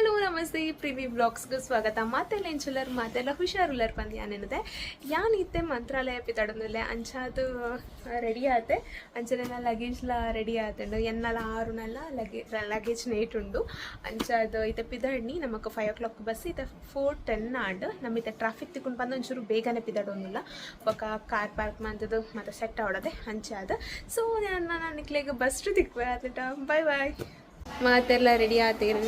Hello ನಮಸ್ತೆ privy ಬ್ಲಾಗ್ಸ್ಗೆ ಸ್ವಾಗತ. ಮಾತೆಲ್ಲ ಎಂಚುಲರ್ ಮಾತೆಲ್ಲ ಹುಷಾರುಲ್ಲರ್ ಬಂದು ಯಾನೆನದೆ ಯಾನಿತ್ತೆ ಮಂತ್ರಾಲಯ ಪಿತಾಡೊಂದುಲ್ಲೆ ಅಂಚಾದು ರೆಡಿ ಆತೆ ಅಂಚನೆಲ್ಲ ಲಗೇಜ್ಲ ರೆಡಿ ಆತುಂಡು ಎನ್ನಲ ಆರುನೆಲ್ಲ ಲಗೇಜ್ ನೇಟುಂಡು ಅಂಚಾದು ಇತ್ತೆ ಪಿದಾಡ್ನಿ ನಮಕ್ 5 o'clock ಬಸ್ ಇತ್ತೆ 4:10 ಆಂಡ್ ನಮ್ಮಿತ್ತೆ ಟ್ರಾಫಿಕ್ ತಿಕ್ಕೊಂಡು ಬಂದು ಒಂಚೂರು ಬೇಗನೆ ಪಿದಾಡೊಂದುಲ್ಲ ಬೊಕ ಕಾರ್ ಪಾರ್ಕ್ ಮಂತದು ಮತ್ತೆ ಸೆಟ್ ಆವಡದೆ ಅಂಚಾದ. ಸೊ ನಾನು ನಿಕ್ಲೆಗ್ ಬಸ್ ತಿಕ್ವೆ ಆತ. ಬಾಯ್ ಬಾಯ್. ಮಾತೆಲ್ಲ ರೆಡಿ ಆತೀರಿ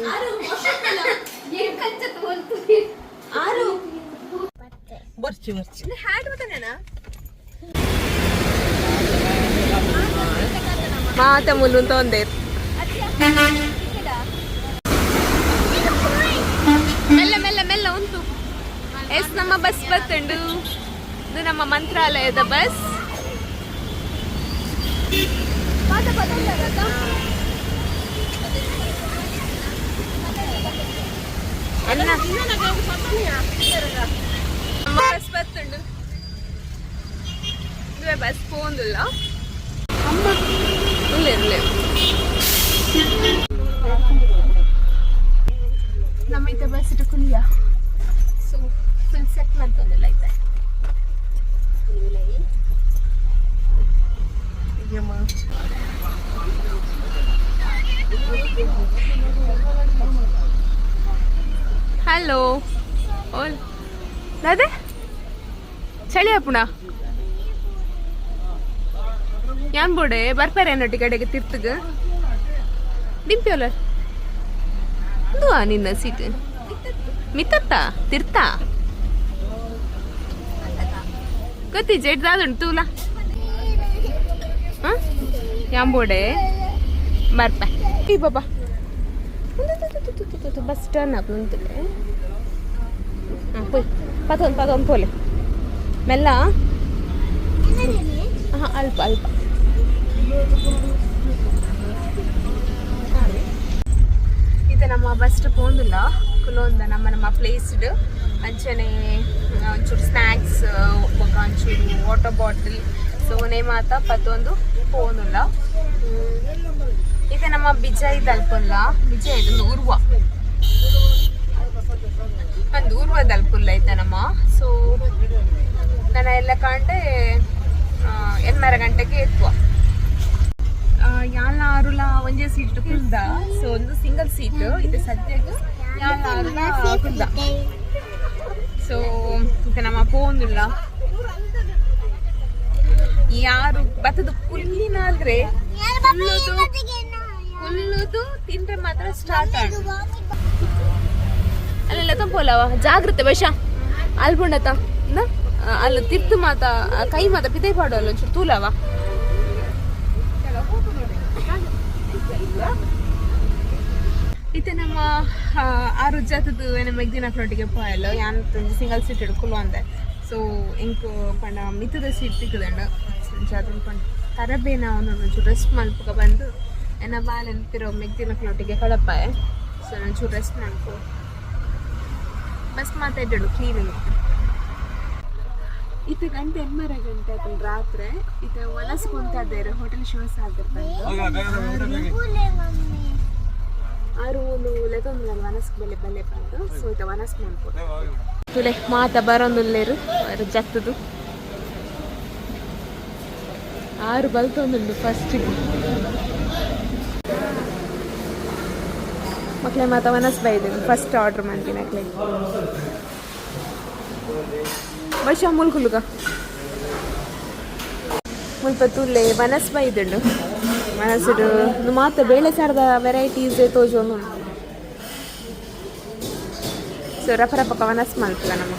ಮಾತ ಮುಲ್ಲು ತೊಂದೇರು ಮೆಲ್ಲ ಮೆಲ್ಲ ಮೆಲ್ಲ ಉಂಟು. ಎಸ್ ನಮ್ಮ ಬಸ್ ಬತ್ತುಂಡು. ಇದು ನಮ್ಮ ಮಂತ್ರಾಲಯದ ಬಸ್. బస్ బతుండు ఇవే బస్ పోందుల్లా అమ్మ లేదు లేదు ನಮ್ಮೈತೆ ಬಸ್ ಇಟ್ಟು ಕುಲಿಯ ಸೊ ಫುಲ್ ಸೆಟ್ ಮಾಡ್ತಂದಿಲ್ಲ ಐತೆ ಹಲೋ ಓಲ್ ಅದೇ ಚಳಿ ಅಪ್ಪುಣ ಯಾನ್ ಬೋಡೆ ಬರ್ಪಾರೇನೊಟ್ಟಿ ಕಡೆಗೆ ತಿರ್ತಗ ಡಿಂಪ್ಯೋಲ ದುವಾ ನಿನ್ನ ಸೀಟ್ ಮಿತ್ತತ್ತ ತಿರ್ತ ಗೊತ್ತಿ ಜೆಡ್ದಾದುಂಟು ತೂಲ ಹಾಂ ಯಾನ್ ಬೋಡೆ ಬರ್ಪ ಕಿ ಬಾಬಾ ಬಸ್ ಟರ್ನ್ ಅಪ್ ನಿಂತಿದೆ. ಹಾಂ ಪೋಯ್ ಪದೊಂದು ಪೋಲೆ ಮೆಲ್ಲ. ಹಾಂ ಅಲ್ಪ ಅಲ್ಪ ಇದು ನಮ್ಮ ಬಸ್ ಪೋಂದಿಲ್ಲ ಕುಲೊಂದ ನಮ್ಮ ಪ್ಲೇಸ್ಡ್ ಅಂಚನೆ ಒಂಚೂರು ಸ್ನ್ಯಾಕ್ಸ್ ಒಂಚೂರು ವಾಟರ್ ಬಾಟಲ್ ಸೊ ನೇಮಾತ ಪತ್ತೊಂದು ಪೋಂದಿಲ್ಲ. ಇದು ನಮ್ಮ ಬಿಜಯ್ ದಲ್ಪುಲ್ಲ ಬಿಜಯ್ ಇದು ಊರ್ವ ದಲ್ಪುಲ್ಲ ಐತೆ ನಮ್ಮ. ಸೊ ನಾನು ಎಲ್ಲ ಕಂಡೆ 8:30 ಗಂಟೆಗೆ ಎತ್ತುವ ಯಾಲ ಆರುಲ ಒಂದೇ ಸೀಟ್ ಕುಲ್ದ. ಸೊ ಒಂದು ಸಿಂಗಲ್ ಸೀಟ್ ಇದು ಸದ್ಯಕ್ಕೆ ಯಾಲ ಆರುಲ ಕುಲ್ದ. ಸೊ ಇದು ನಮ್ಮ ಪೋಂದಿಲ್ಲ ಯಾರು ಬತ್ತದು ಕುಲ್ಲಿನಾದ್ರೆ ಕುಲ್ಲುದು ತಿಂದ್ರೆ ಮಾತ್ರ ಸ್ಟಾರ್ಟ್ ಆಗ ಅಲ್ಲೆಲ್ಲ ತಂಪೋಲವ ಜಾಗ್ರತೆ ಬಶ ಅಲ್ಬುಂಡತ ಅಲ್ಲಿ ತಿರ್ತು ಮಾತ ಕೈ ಮಾತ ಪಿದೆ ಪಾಡೋಲ್ಲ ಒಂಚೂರು ತೂಲವ. ಇತ್ತೆ ನಮ್ಮ 6 ಜತದು ನಮ್ಮ ಎಗ್ದಿನ ಫ್ಲೋಟಿಗೆ ಪೋಯಲ್ಲ ಯಾನ್ ಸಿಂಗಲ್ ಸೀಟ್ ಹಿಡ್ಕೊಲ್ವ ಅಂದೆ. ಸೊ ಇಂಕು ಪಂಡ ಮಿತ್ತದ ಸೀಟ್ ತಿಕ್ಕದಂಡ ಅದನ್ನು ಪಂಡ ತರಬೇನ ಒಂಚೂರು ರೆಸ್ಟ್ ಮಲ್ಪಗ ಬಂದು ಎನ್ನ ಬಾಲ್ ನೆನಪಿರೋ ಮೆಗ್ದಿನ ಫ್ಲೋಟಿಗೆ ಕಳಪಾಯ. ಸೊ ಒಂಚೂರು ರೆಸ್ಟ್ ಮಾಡ್ಕೊ ಬಸ್ ಮಾತಾಡಿಡು ಕ್ಲೀನಿಂಗ್. ಇದು ಗಂಟೆ 8:30 ಗಂಟೆ ಆಯ್ತು ರಾತ್ರಿ. ಇದು ಹೊಲಸ್ಕೊಂತಾರೆ ಹೋಟೆಲ್ ಶಿವಸ್ ಆಗಿರ್ತಾರೆ 6 ಲೆಗೊಂದು ವನಸ್ಕ್ ಬೆಲೆ ಬಲ್ಲೆ ಬಂದು. ಸೊ ಇದು ವನಸ್ಕ್ ಮಾಡ್ಕೊಂಡು ತುಲೆ ಮಾತ ಬರೋಂದುಲ್ಲೇರು ಜತ್ತದು 6 ಬಲ್ತೊಂದುಂಡು ಫಸ್ಟಿಗೆ ಮಕ್ಳೆ ಮಾತ ವನಸ್ ಬೈದಿದ್ದು ಫಸ್ಟ್ ಆರ್ಡ್ರ್ ಮಾಡ್ತೀನಿ ಮಕ್ಳೆ ಬಶ ಮುಲ್ಕುಲುಗ ಮುಲ್ಪ ತುಲ್ಲೆ ವನಸ್ ಬೈದುಂಡು ಮನಸ್ಸುಡು ಮಾತ ಬೇಳೆ ಸಾರದ ವೆರೈಟೀಸ್ ತೋಜೋನು. ಸೊ ರಫ ರಪಕ ವನಸ್ ಮಲ್ಪಗ ನಮ್ಮ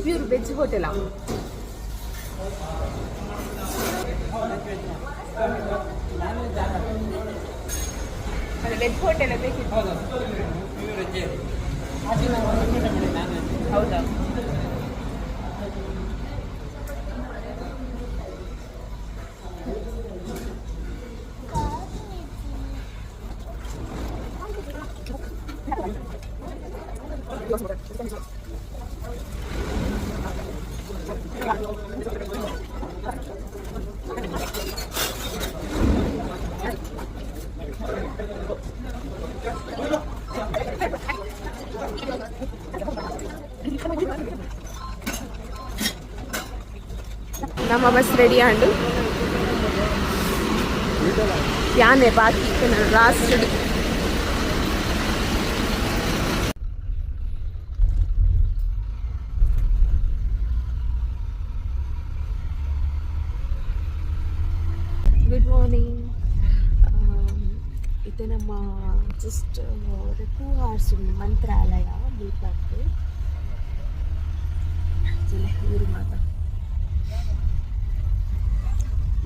pure veg hotel veg hotel ಬೇಕಿತ್ತು. ಹೌದಾ ನಮ್ಮ ಬಸ್ ರೆಡಿ ಆಂಡು ಯಾನೆ ಬಾಕಿ ಲಾಸ್ಟ್ ಗುಡ್ ಮಾರ್ನಿಂಗ್. ಇದು ನಮ್ಮ ಜಸ್ಟ್ 2 hours ಮಂತ್ರಾಲಯ ಮುಲ್ಪಟ್ಟು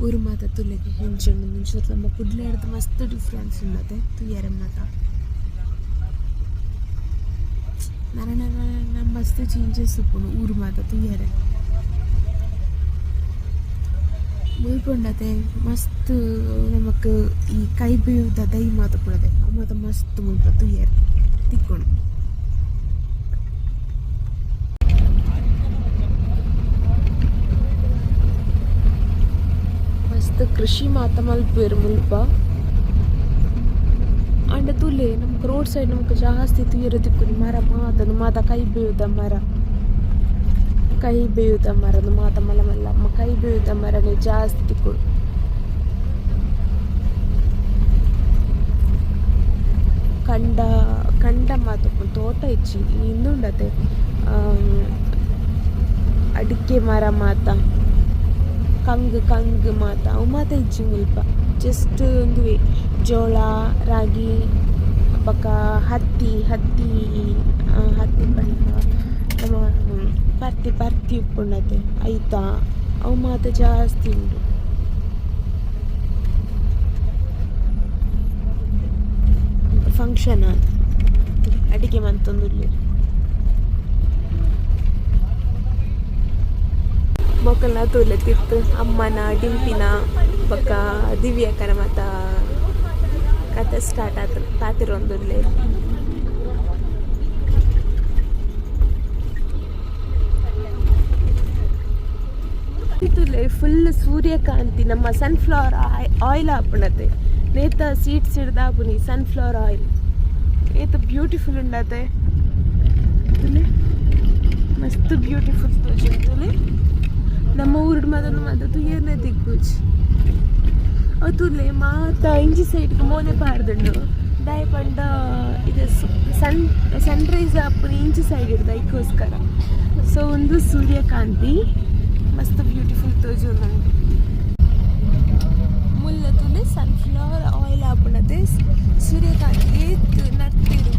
ಊರು ಮಾತ ತುಲೆಗೆ ಹೆಂಚಂಡು ಮುಂಚೂರು ನಮ್ಮ ಕುಡ್ಲೆ ಹಿಡಿದು ಮಸ್ತ್ ಡಿಫ್ರೆನ್ಸ್ ಉಂಡತೆ ತುಯ್ಯರೆ ಮಾತ ನನ್ನ ಮಸ್ತ್ ಚೇಂಜಸ್ ಉಪ್ಪುಂಡು ಊರು ಮಾತ ತುಯ್ಯರೆ ಮುಲ್ಪುಂಡತೆ ಮಸ್ತ್ ನಮಕ್ ಈ ಕೈ ಬೇಯುದ ದೈ ಮಾತ ಪುಡದೆ ಆ ಮಾತ ಮಸ್ತ್ ಮುಲ್ಪ ತುಯ್ಯರೆ ತಿಕ್ಕೊಂಡು ಕೃಷಿ ಮಾತ ಮಲ್ಪೇರು ಮುಲ್ಪ ಅಂಡ ತುಲೆ ನಮ್ಗೆ ರೋಡ್ ಸೈಡ್ ನಮ್ಗೆ ಜಾಸ್ತಿ ತುಯ್ಯರು ತಿಕ್ಕುನಿ ಮರ ಮಾತನು ಮಾತ ಕೈ ಬೇಯುದ ಮರನು ಮಾತ ಮಲ್ಲ ಮಲ್ಲ ಕೈ ಬೇಯುದ ಮರನೇ ಜಾಸ್ತಿ ತಿಕ್ಕುಡು ಕಂಡ ಮಾತ ತೋಟ ಇಚ್ಚಿ ಇನ್ನುಂಡತೆ ಅಡಿಕೆ ಮರ ಮಾತ ಕಂಗ್ ಮಾತ ಅವು ಮಾತ ಇಜ್ಜಿ ಮುಲ್ಪ ಜಸ್ಟ್ ಒಂದು ಜೋಳ ರಾಗಿ ಬಕ್ಕ ಹತ್ತಿ ಪಂಡ ನಮ್ಮ ಪರ್ತಿ ಉಪ್ಪುಂಡತೆ ಐತಾ ಅವು ಮಾತ ಜಾಸ್ತಿ ಉಂಟು. ಫಂಕ್ಷನ್ ಅಡಿಗೆ ಮಂತೊಂದುಲ್ಲೆ ಮೊಕ್ಕಲ್ನ ತೂಲೆ ತಿತ್ತು ಅಮ್ಮನ ಡಿಂಪಿನ ಬೊಕ್ಕ ದಿವ್ಯಕ್ಕನ ಮತ್ತ ಕತೆ ಸ್ಟಾರ್ಟ್ ಆತ ಪಾತಿರೊಂದುಲ್ಲೆ ತುಲೆ ಫುಲ್ ಸೂರ್ಯಕಾಂತಿ ನಮ್ಮ ಸನ್ಫ್ಲವರ್ ಆಯಿಲ್ ಹಾಪುಣತೆ ನೇತ ಸೀಡ್ಸ್ ಹಿಡ್ದಾಪುನಿ ಸನ್ಫ್ಲವರ್ ಆಯಿಲ್ ನೇತ ಬ್ಯೂಟಿಫುಲ್ ಉಂಡತೆ ತುಲೆ ಮಸ್ತ್ ಬ್ಯೂಟಿಫುಲ್ ತೋಜುಂಡು ತುಲೆ ನಮ್ಮ ಊರು ಮಾತ ತುಯ್ಯರ್ನೆ ದಿಕ್ಕುಜ್ ತುಲೆ ಮಾತ ಇಂಜಿ ಸೈಡ್ಗೆ ಮೋನೆ ಪಾಡ್ದುಂಡು ದಾಯ ಪಂಡ ಇದು ಸನ್ರೈಸ್ ಆಪುನಿ ಇಂಚಿ ಸೈಡ್ ಇಡ್ದ ಇದಕ್ಕೋಸ್ಕರ ಸೊ ಒಂದು ಸೂರ್ಯಕಾಂತಿ ಮಸ್ತ್ ಬ್ಯೂಟಿಫುಲ್ ತೋಜುಂಡು ಮುಲ್ಲ ತುಲೆ ಸನ್ಫ್ಲವರ್ ಆಯಿಲ್ ಆಪುಣತೆ ಸೂರ್ಯಕಾಂತಿ ಏತ್ ನಡ್ತಿರು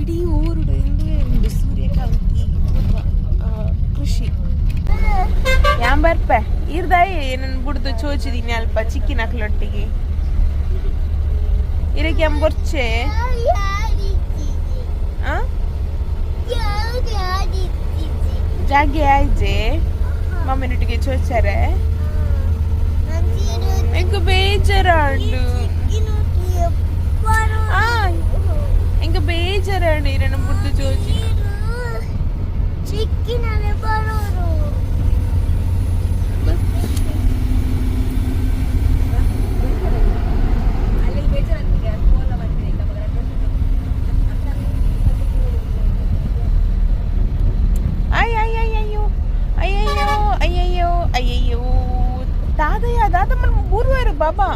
ಇಡೀ ಊರುಡು ಎಂದೇ ಉಂಡು ಸೂರ್ಯಕಾಂತಿ ಕೃಷಿ ಯಾಂಬರ್ಪೆ ಇರ್ದಾಯಿ ನನ್ನ ಬುಡ್ದು ಚೋಚಿದೀನಿ ಅಲ್ಪ ಚಿಕ್ಕಿನ ಅಕ್ಲೊಟ್ಟಿಗೆ ಇರಕ್ಕೆ ಎಂಬೊರ್ಚೆ ಜಾಗೆ ಆಯ್ಜೆ ಮಮ್ಮಿನೊಟ್ಟಿಗೆ ಚೋಚಾರೆ ಎಂಕ ಬೇಜಾರಂಡು ಎಂಕ ಬೇಜಾರಂಡು ನನ್ನ ಬುಡ್ದು ಚೋಚಿ ಚಿಕ್ಕಿನಲ್ಲೇ ಬರೋರು ಅಯ್ಯಯ್ಯೋ ದಾದ ಬೂರ್ವಾರು ಬಾಬಾ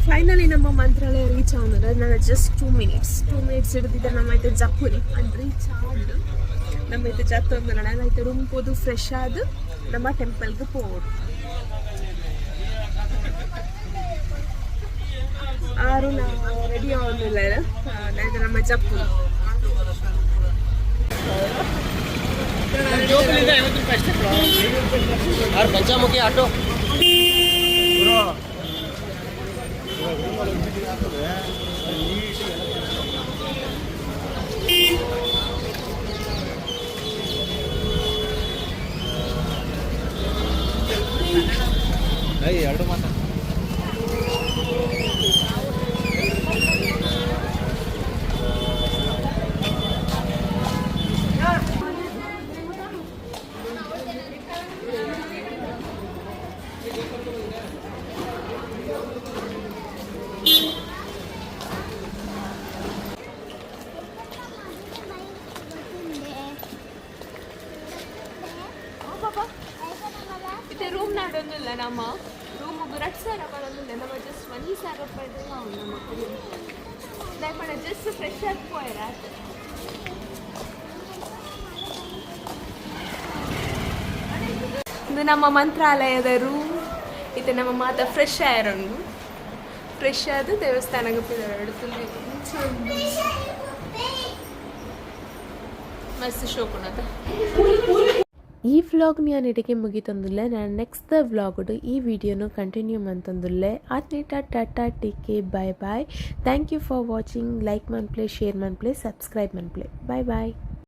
ಫೈನಲಿ ನಮ್ಮ ಮಂತ್ರಾಲಯ ರೀಚ್ ಆದ್ರೆ ನಾನು ಜಸ್ಟ್ 2 minutes ಹಿಡಿದಿದ್ದೆ ನಮ್ಮ ಐತೆ ಜಪ್ಪುರಿ ಅಂದ್ರೆ ರೀಚ್ ಆಡು ನಮ್ಮ ಐತೆ ಜತ್ತು ಅಂದ್ರೆ ನಾನು ಐತೆ ರೂಮ್ ಹೋದು ಫ್ರೆಶ್ ಆದು ನಮ್ಮ ಟೆಂಪಲ್ಗೆ ಹೋಗೋದು ಆರು ನಾವು ರೆಡಿ ಆಗೋದಿಲ್ಲ ನಮ್ಮ ಜಪ್ಪುರಿ और पंचामुखी ऑटो ಎರಡು ಮಾತ್ರ इथे रूम नाडोनुल्ला ನಮ್ಮ ರೂಮ್ 2 ಸಾವಿರ ಬರೋದಿಲ್ಲ ನಮ್ಮ ಜಸ್ಟ್ 1,000 ರೂಪಾಯಿದೆಲ್ಲ ಉಂಟು ನಮ್ಮ ರೂಮ್ ದಯಮಾಡಿ ಜಸ್ಟ್ ಫ್ರೆಶ್ ಆಗಿ ಹೋಯ್ರಾ ಇದು ನಮ್ಮ ಮಂತ್ರಾಲಯದ ರೂಮ್ ಇದು ನಮ್ಮ ಮಾತ ಫ್ರೆಶ್ ಏರ್ ಉಂಟು ಫ್ರೆಶ್ ಆದ ದೇವಸ್ಥಾನಕ್ಕೆ ಹೋಗಿದ್ದಾರೆ ಮಸ್ತ್ ಶೋಕುಣದ ಈ ವ್ಲಾಗ್ ನಾನು ಇಡೀಗೆ ಮುಗಿತಂದುಲ್ಲೆ ನಾನು ನೆಕ್ಸ್ಟ್ ವ್ಲಾಗ್ಡು ಈ ವಿಡಿಯೋನು ಕಂಟಿನ್ಯೂ ಮಂತಂದುಲ್ಲೆ ಆತ್ನೇ ಟಾಟಾ take bye bye thank you for watching like ಮನ್ಪ್ಲೆ ಶೇರ್ ಮನ್ಪ್ಲೆ ಸಬ್ಸ್ಕ್ರೈಬ್ ಮನ್ಪ್ಲೆ ಬಾಯ್ ಬಾಯ್